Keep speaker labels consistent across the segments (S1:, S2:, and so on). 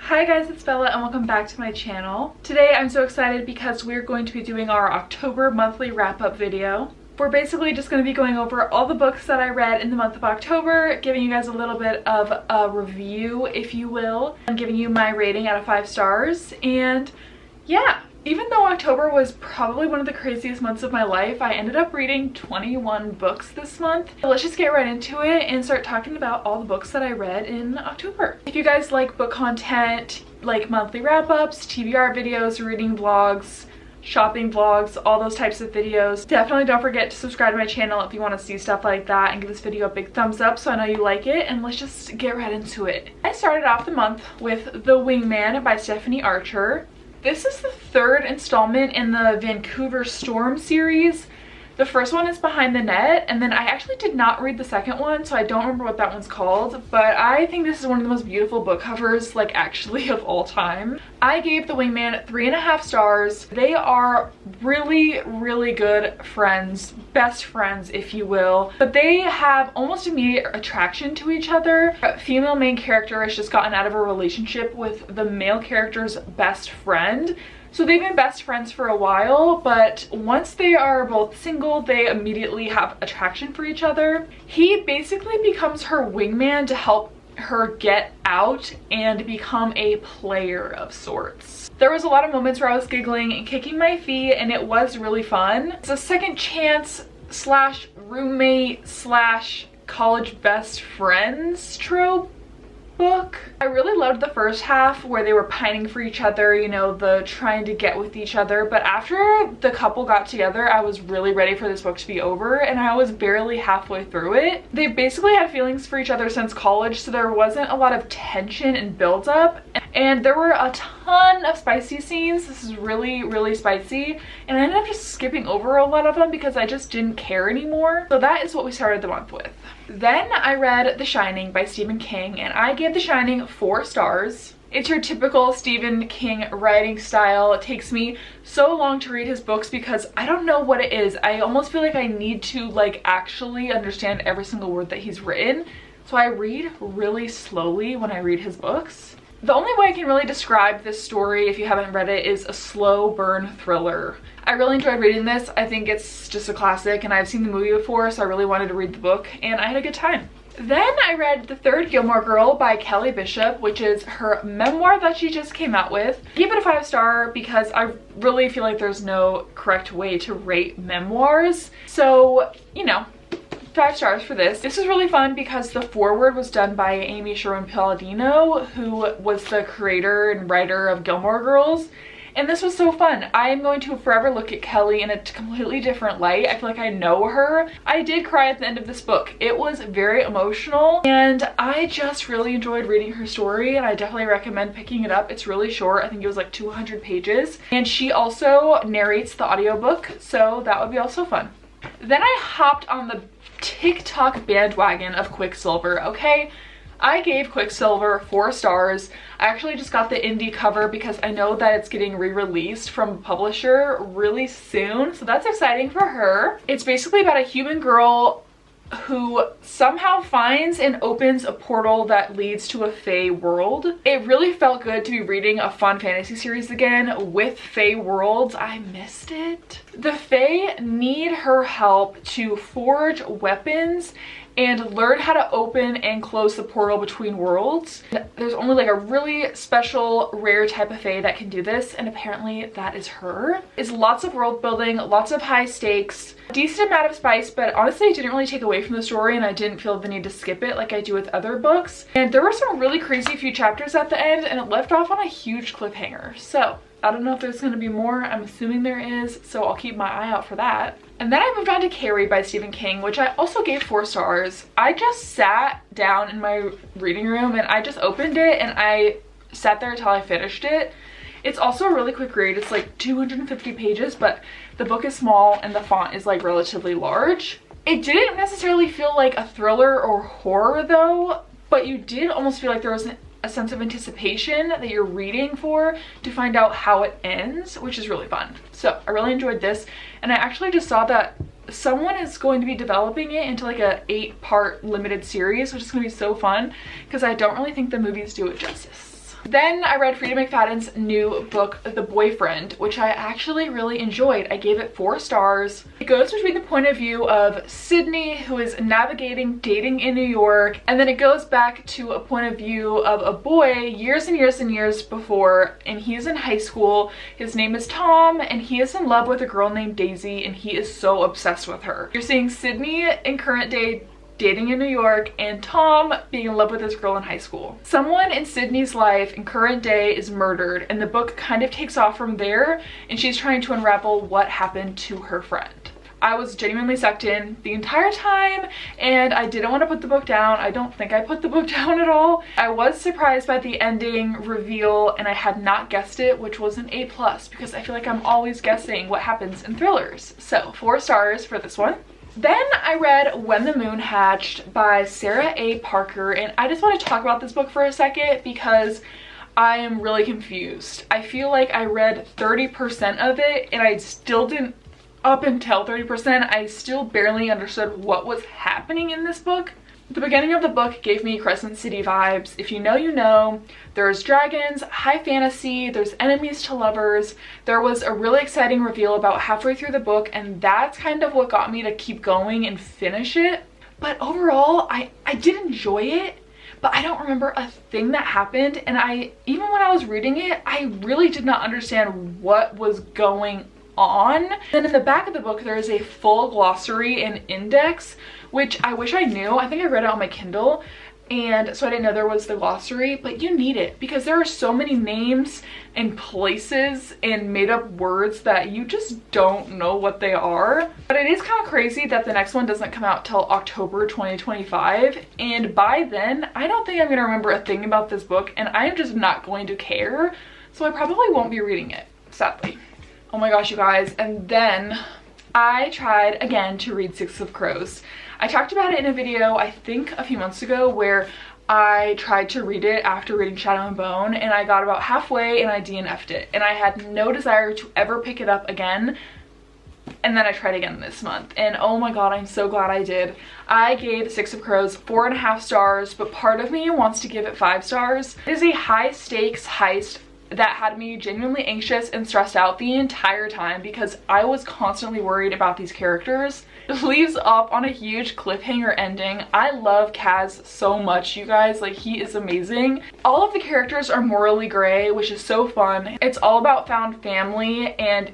S1: Hi guys, it's Bella and welcome back to my channel. Today I'm so excited because we're going to be doing our October monthly wrap-up video. We're basically just going to be going over all the books that I read in the month of October, giving you guys a little bit of a review, if you will, and giving you my rating out of 5 stars. And yeah, even though October was probably one of the craziest months of my life, I ended up reading 21 books this month. So let's just get right into it and start talking about all the books that I read in October. If you guys like book content, like monthly wrap-ups, TBR videos, reading vlogs, shopping vlogs, all those types of videos, definitely don't forget to subscribe to my channel if you want to see stuff like that, and give this video a big thumbs up so I know you like it. And let's just get right into it. I started off the month with The Wingman by Stephanie Archer. This is the third installment in the Vancouver Storm series. The first one is Behind the Net, and then I actually did not read the second one, so I don't remember what that one's called, but I think this is one of the most beautiful book covers, like, actually of all time. I gave The Wingman 3.5 stars. They are really, really good friends, best friends, if you will, but they have almost immediate attraction to each other. A female main character has just gotten out of a relationship with the male character's best friend. So they've been best friends for a while, but once they are both single, they immediately have attraction for each other. He basically becomes her wingman to help her get out and become a player of sorts. There was a lot of moments where I was giggling and kicking my feet, and it was really fun. It's a second chance slash roommate slash college best friends trope book. I really loved the first half where they were pining for each other, you know, the trying to get with each other, but after the couple got together, I was really ready for this book to be over, and I was barely halfway through it. They basically had feelings for each other since college, so there wasn't a lot of tension and build-up, and there were a ton of spicy scenes. This is really, really spicy, and I ended up just skipping over a lot of them because I just didn't care anymore. So that is what we started the month with. Then I read The Shining by Stephen King, and I gave The Shining 4 stars. It's your typical Stephen King writing style. It takes me so long to read his books because I don't know what it is. I almost feel like I need to like actually understand every single word that he's written. So I read really slowly when I read his books. The only way I can really describe this story, if you haven't read it, is a slow burn thriller. I really enjoyed reading this. I think it's just a classic, and I've seen the movie before, so I really wanted to read the book, and I had a good time. Then I read The Third Gilmore Girl by Kelly Bishop, which is her memoir that she just came out with. I gave it a 5-star because I really feel like there's no correct way to rate memoirs. So, you know, 5 stars for this. This is really fun because the foreword was done by Amy Sherman Palladino, who was the creator and writer of Gilmore Girls. And this was so fun. I am going to forever look at Kelly in a completely different light. I feel like I know her. I did cry at the end of this book. It was very emotional, and I just really enjoyed reading her story, and I definitely recommend picking it up. It's really short. I think it was like 200 pages. And she also narrates the audiobook, so that would be also fun. Then I hopped on the TikTok bandwagon of Quicksilver, okay? I gave Quicksilver 4 stars. I actually just got the indie cover because I know that it's getting re-released from a publisher really soon, so that's exciting for her. It's basically about a human girl who somehow finds and opens a portal that leads to a fae world. It really felt good to be reading a fun fantasy series again with fae worlds. I missed it. The fae need her help to forge weapons and learn how to open and close the portal between worlds. There's only like a really special rare type of fae that can do this, and apparently that is her. It's lots of world building, lots of high stakes, a decent amount of spice, but honestly it didn't really take away from the story, and I didn't feel the need to skip it like I do with other books. And there were some really crazy few chapters at the end, and it left off on a huge cliffhanger. So I don't know if there's going to be more. I'm assuming there is, so I'll keep my eye out for that. And then I moved on to Carrie by Stephen King, which I also gave 4 stars. I just sat down in my reading room and I just opened it and I sat there until I finished it. It's also a really quick read. It's like 250 pages, but the book is small and the font is like relatively large. It didn't necessarily feel like a thriller or horror though, but you did almost feel like there was a sense of anticipation that you're reading for to find out how it ends, which is really fun. So I really enjoyed this, and I actually just saw that someone is going to be developing it into like a 8-part limited series, which is going to be so fun because I don't really think the movies do it justice. Then I read Frida McFadden's new book, The Boyfriend, which I actually really enjoyed. I gave it 4 stars. It goes between the point of view of Sydney, who is navigating dating in New York, and then it goes back to a point of view of a boy years and years and years before, and he's in high school. His name is Tom, and he is in love with a girl named Daisy, and he is so obsessed with her. You're seeing Sydney in current day dating in New York, and Tom being in love with this girl in high school. Someone in Sydney's life in current day is murdered, and the book kind of takes off from there, and she's trying to unravel what happened to her friend. I was genuinely sucked in the entire time, and I didn't want to put the book down. I don't think I put the book down at all. I was surprised by the ending reveal, and I had not guessed it, which was an A+, because I feel like I'm always guessing what happens in thrillers. So 4 stars for this one. Then I read When the Moon Hatched by Sarah A. Parker, and I just want to talk about this book for a second because I am really confused. I feel like I read 30% of it and I still didn't, up until 30%, I still barely understood what was happening in this book. The beginning of the book gave me Crescent City vibes. If you know, you know. There's dragons, high fantasy, there's enemies to lovers. There was a really exciting reveal about halfway through the book, and that's kind of what got me to keep going and finish it. But overall, I did enjoy it, but I don't remember a thing that happened, and even when I was reading it, I really did not understand what was going on. Then in the back of the book, there is a full glossary and index, which I wish I knew. I think I read it on my Kindle, and so I didn't know there was the glossary, but you need it because there are so many names and places and made up words that you just don't know what they are. But it is kind of crazy that the next one doesn't come out till October 2025, and by then I don't think I'm going to remember a thing about this book, and I am just not going to care, so I probably won't be reading it, sadly. Oh my gosh, you guys. And then I tried again to read Six of Crows. I talked about it in a video, I think a few months ago, where I tried to read it after reading Shadow and Bone, and I got about halfway and I DNF'd it, and I had no desire to ever pick it up again. And then I tried again this month, and oh my god, I'm so glad I did. I gave Six of Crows 4.5 stars, but part of me wants to give it 5 stars. It is a high stakes heist that had me genuinely anxious and stressed out the entire time because I was constantly worried about these characters. It leaves off on a huge cliffhanger ending. I love Kaz so much, you guys. Like, he is amazing. All of the characters are morally gray, which is so fun. It's all about found family, and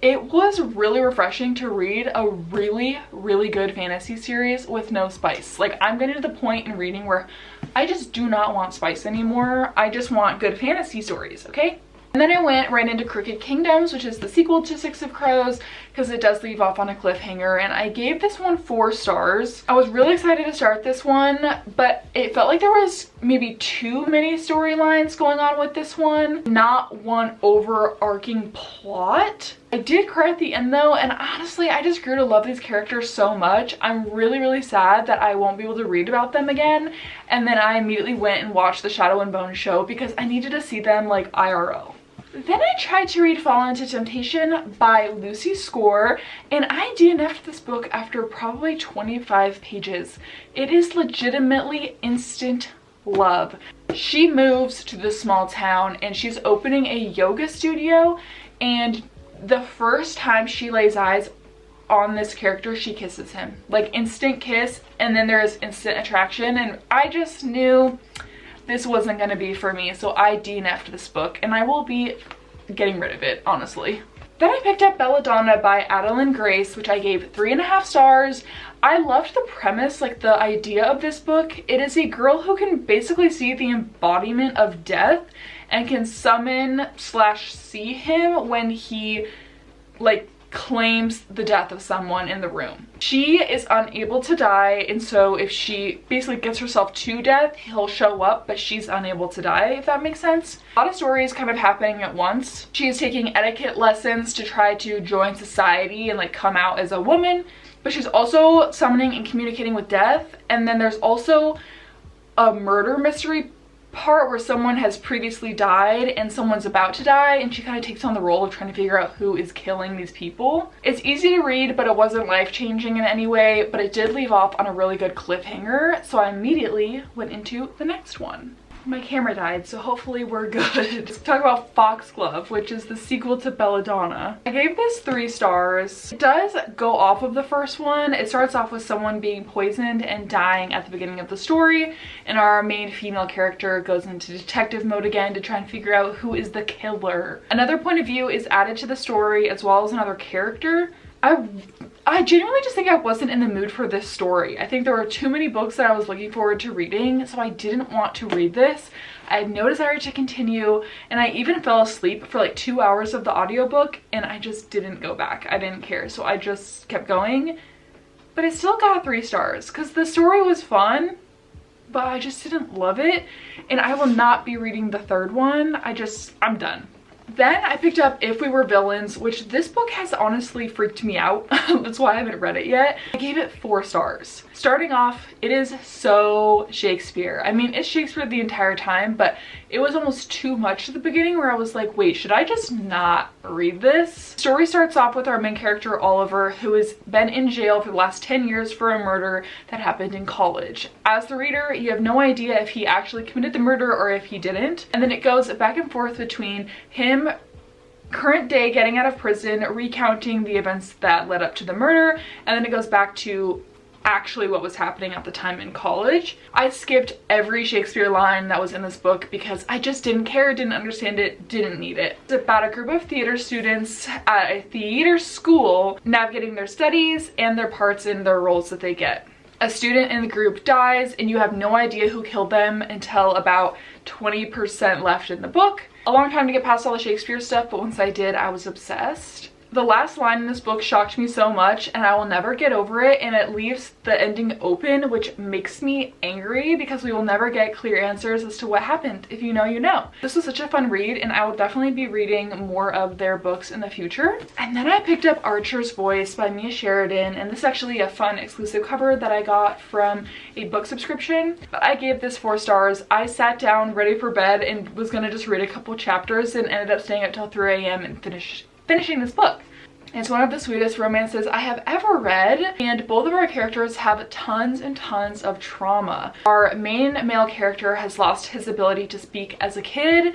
S1: it was really refreshing to read a really, really good fantasy series with no spice. Like, I'm getting to the point in reading where I just do not want spice anymore. I just want good fantasy stories, okay? And then I went right into Crooked Kingdoms, which is the sequel to Six of Crows, because it does leave off on a cliffhanger, and I gave this one 4 stars. I was really excited to start this one, but it felt like there was maybe too many storylines going on with this one, not one overarching plot. I did cry at the end though, and honestly, I just grew to love these characters so much. I'm really, really sad that I won't be able to read about them again, and then I immediately went and watched the Shadow and Bone show because I needed to see them like IRL. Then I tried to read Fall into Temptation by Lucy Score, and I DNF'd this book after probably 25 pages. It is legitimately instant love. She moves to this small town and she's opening a yoga studio, and the first time she lays eyes on this character, she kisses him. Like, instant kiss, and then there's instant attraction, and I just knew this wasn't going to be for me, so I DNF'd this book, and I will be getting rid of it, honestly. Then I picked up Belladonna by Adeline Grace, which I gave 3.5 stars. I loved the premise, like the idea of this book. It is a girl who can basically see the embodiment of death and can summon / see him when he like claims the death of someone in the room. She is unable to die, and so if she basically gets herself to death, he'll show up, but she's unable to die, if that makes sense. A lot of stories kind of happening at once. She is taking etiquette lessons to try to join society and like come out as a woman, but she's also summoning and communicating with death. And then there's also a murder mystery part where someone has previously died and someone's about to die, and she kind of takes on the role of trying to figure out who is killing these people. It's easy to read, but it wasn't life-changing in any way, but it did leave off on a really good cliffhanger, so I immediately went into the next one. My camera died, so hopefully we're good. Let's talk about Foxglove, which is the sequel to Belladonna. I gave this 3 stars. It does go off of the first one. It starts off with someone being poisoned and dying at the beginning of the story, and our main female character goes into detective mode again to try and figure out who is the killer. Another point of view is added to the story, as well as another character. I genuinely just think I wasn't in the mood for this story. I think there were too many books that I was looking forward to reading, so I didn't want to read this. I had no desire to continue, and I even fell asleep for like 2 hours of the audiobook, and I just didn't go back. I didn't care, so I just kept going. But it still got 3 stars because the story was fun, but I just didn't love it, and I will not be reading the 3rd one. I'm done. Then I picked up If We Were Villains, which this book has honestly freaked me out. That's why I haven't read it yet. I gave it 4 stars. Starting off, it is so Shakespeare. I mean, it's Shakespeare the entire time, but it was almost too much at the beginning where I was like, wait, should I just not read this? The story starts off with our main character, Oliver, who has been in jail for the last 10 years for a murder that happened in college. As the reader, you have no idea if he actually committed the murder or if he didn't. And then it goes back and forth between him current day getting out of prison, recounting the events that led up to the murder, and then it goes back to actually what was happening at the time in college. I skipped every Shakespeare line that was in this book because I just didn't care, didn't understand it, didn't need it. It's about a group of theater students at a theater school navigating their studies and their parts in their roles that they get. A student in the group dies and you have no idea who killed them until about 20% left in the book. A long time to get past all the Shakespeare stuff, but once I did, I was obsessed. The last line in this book shocked me so much, and I will never get over it, and it leaves the ending open, which makes me angry because we will never get clear answers as to what happened. If you know, you know. This was such a fun read, and I will definitely be reading more of their books in the future. And then I picked up Archer's Voice by Mia Sheridan, and this is actually a fun exclusive cover that I got from a book subscription. But I gave this 4 stars. I sat down ready for bed and was gonna just read a couple chapters and ended up staying up till 3 a.m. and finishing this book. It's one of the sweetest romances I have ever read, and both of our characters have tons and tons of trauma. Our main male character has lost his ability to speak as a kid,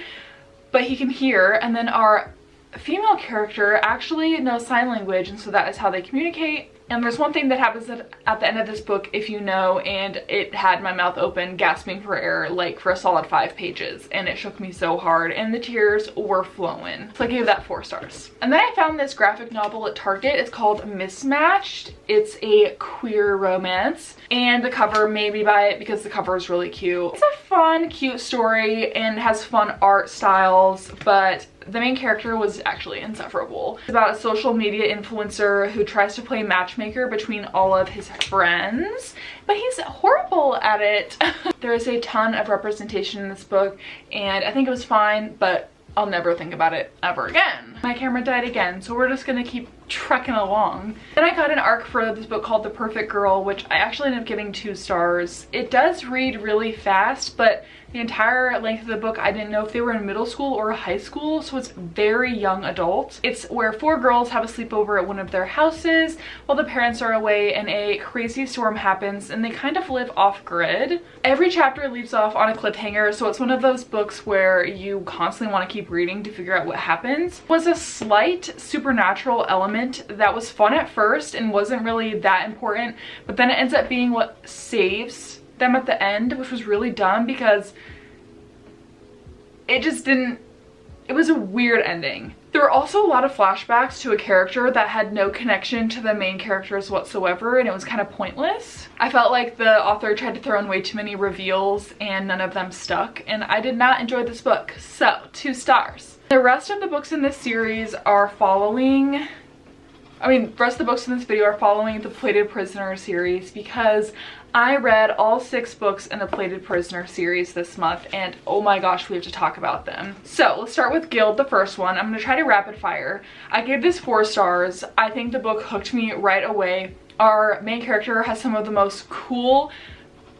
S1: but he can hear, and then our female character actually knows sign language, and so that is how they communicate. And there's one thing that happens at the end of this book, if you know, and it had my mouth open, gasping for air, like for a solid 5 pages. And it shook me so hard, and the tears were flowing. So I gave that 4 stars. And then I found this graphic novel at Target. It's called Mismatched. It's a queer romance. And the cover made me buy it because the cover is really cute. It's a fun, cute story and has fun art styles, but the main character was actually insufferable. It's about a social media influencer who tries to play matchmaker between all of his friends, but he's horrible at it. There is a ton of representation in this book, and I think it was fine, but I'll never think about it ever again. My camera died again, so we're just gonna keep trekking along. Then I got an arc for this book called The Perfect Girl, which I actually ended up giving 2 stars. It does read really fast, but the entire length of the book, I didn't know if they were in middle school or high school, so it's very young adult. It's where 4 girls have a sleepover at one of their houses while the parents are away, and a crazy storm happens, and they kind of live off-grid. Every chapter leaves off on a cliffhanger, so it's one of those books where you constantly want to keep reading to figure out what happens. It was a slight supernatural element that was fun at first and wasn't really that important, but then it ends up being what saves them at the end, which was really dumb because it just didn't, it was a weird ending. There were also a lot of flashbacks to a character that had no connection to the main characters whatsoever, and it was kind of pointless. I felt like the author tried to throw in way too many reveals and none of them stuck, and I did not enjoy this book, so 2 stars. The rest of the books in this series are following, the rest of the books in this video are following the Plated Prisoner series because I read all 6 books in the Plated Prisoner series this month, and oh my gosh, we have to talk about them. So let's start with Guild, the first one. I'm gonna try to rapid fire. I gave this 4 stars. I think the book hooked me right away. Our main character has some of the most cool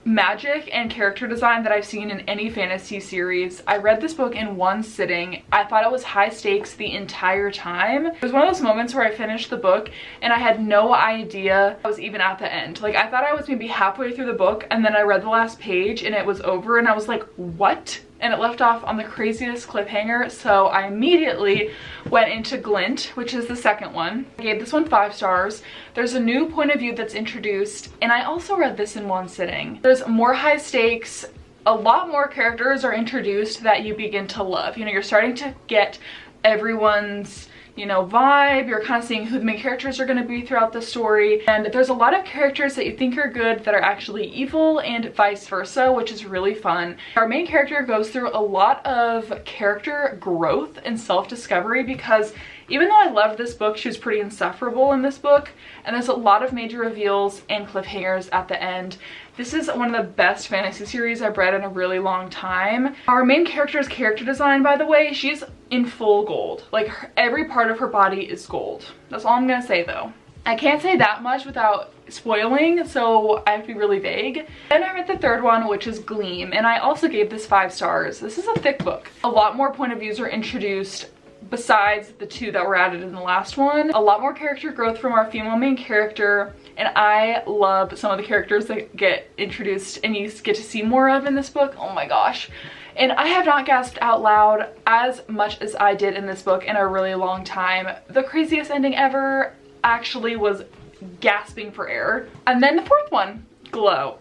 S1: magic and character design that I've seen in any fantasy series. I read this book in one sitting. I thought it was high stakes the entire time. It was one of those moments where I finished the book and I had no idea I was even at the end. Like, I thought I was maybe halfway through the book, and then I read the last page and it was over and I was like, what? And it left off on the craziest cliffhanger, so I immediately went into Glint, which is the second one. I gave this one 5 stars. There's a new point of view that's introduced, and I also read this in one sitting. There's more high stakes, a lot more characters are introduced that you begin to love. You know, you're starting to get everyone's, you know, vibe. You're kind of seeing who the main characters are going to be throughout the story, and there's a lot of characters that you think are good that are actually evil, and vice versa, which is really fun. Our main character goes through a lot of character growth and self-discovery, because even though I loved this book, she was pretty insufferable in this book, and there's a lot of major reveals and cliffhangers at the end. This is one of the best fantasy series I've read in a really long time. Our main character's character design, by the way, she's in full gold. Like, every part of her body is gold. That's all I'm gonna say though. I can't say that much without spoiling, so I have to be really vague. Then I read the third one, which is Gleam, and I also gave this 5 stars. This is a thick book. A lot more point of views are introduced besides the 2 that were added in the last one. A lot more character growth from our female main character, and I love some of the characters that get introduced and you get to see more of in this book. Oh my gosh. And I have not gasped out loud as much as I did in this book in a really long time. The craziest ending ever actually was gasping for air. And then the fourth one, Glow.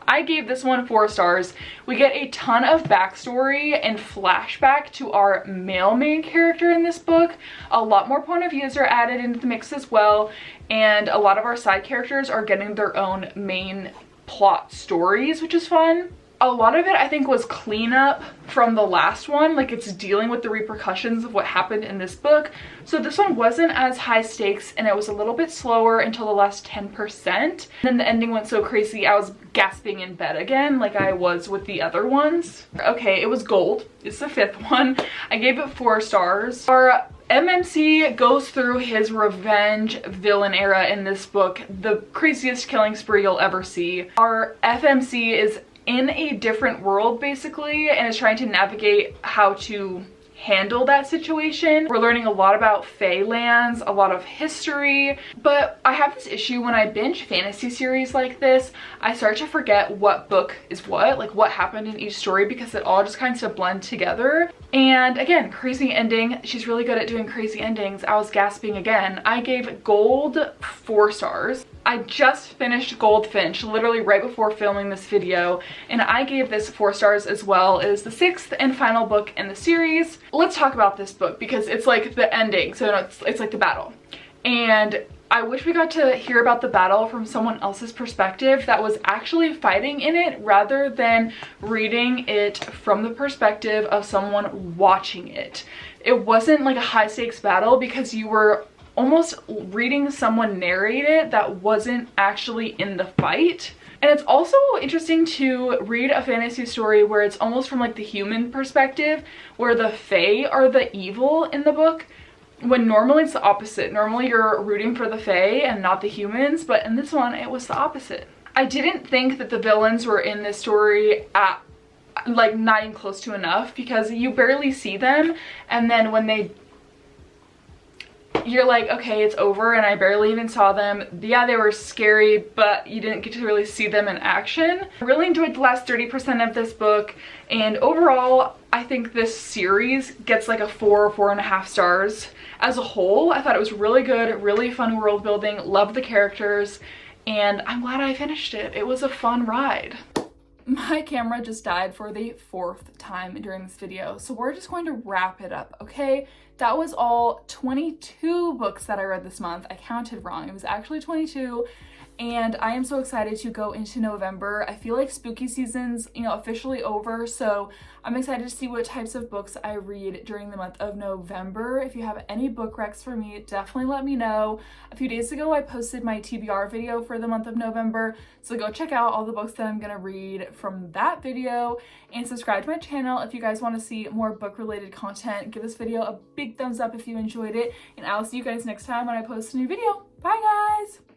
S1: I gave this one 4 stars. We get a ton of backstory and flashback to our male main character in this book. A lot more point of views are added into the mix as well, and a lot of our side characters are getting their own main plot stories, which is fun. A lot of it, I think, was cleanup from the last one. Like, it's dealing with the repercussions of what happened in this book. So this one wasn't as high stakes, and it was a little bit slower until the last 10%. And then the ending went so crazy, I was gasping in bed again, like I was with the other ones. Okay, it was gold. It's the 5th one. I gave it 4 stars. Our MMC goes through his revenge villain era in this book, the craziest killing spree you'll ever see. Our FMC is in a different world basically, and is trying to navigate how to handle that situation. We're learning a lot about Fae lands, a lot of history, but I have this issue when I binge fantasy series like this. I start to forget what book is what, like what happened in each story, because it all just kind of blend together. And again, crazy ending. She's really good at doing crazy endings. I was gasping again. I gave Gold 4 stars. I just finished Goldfinch literally right before filming this video, and I gave this 4 stars as well. It is the 6th and final book in the series. Let's talk about this book because it's like the ending, so it's like the battle. And I wish we got to hear about the battle from someone else's perspective that was actually fighting in it, rather than reading it from the perspective of someone watching it. It wasn't like a high stakes battle because you were almost reading someone narrate it that wasn't actually in the fight. And it's also interesting to read a fantasy story where it's almost from like the human perspective, where the Fae are the evil in the book, when normally it's the opposite. Normally you're rooting for the Fae and not the humans, but in this one it was the opposite. I didn't think that the villains were in this story at like not even close to enough, because you barely see them, and then when you're like, okay, it's over, and I barely even saw them. Yeah, they were scary, but you didn't get to really see them in action. I really enjoyed the last 30% of this book, and overall, I think this series gets like a 4 or 4.5 stars. As a whole, I thought it was really good, really fun world building, loved the characters, and I'm glad I finished it. It was a fun ride. My camera just died for the 4th time during this video, so we're just going to wrap it up, okay? That was all 22 books that I read this month. I counted wrong. It was actually 22, and I am so excited to go into November. I feel like spooky season's, officially over, so I'm excited to see what types of books I read during the month of November. If you have any book recs for me, definitely let me know. A few days ago, I posted my TBR video for the month of November, so go check out all the books that I'm gonna read from that video, and subscribe to my channel if you guys want to see more book-related content. Give this video a big thumbs up if you enjoyed it, and I'll see you guys next time when I post a new video. Bye, guys!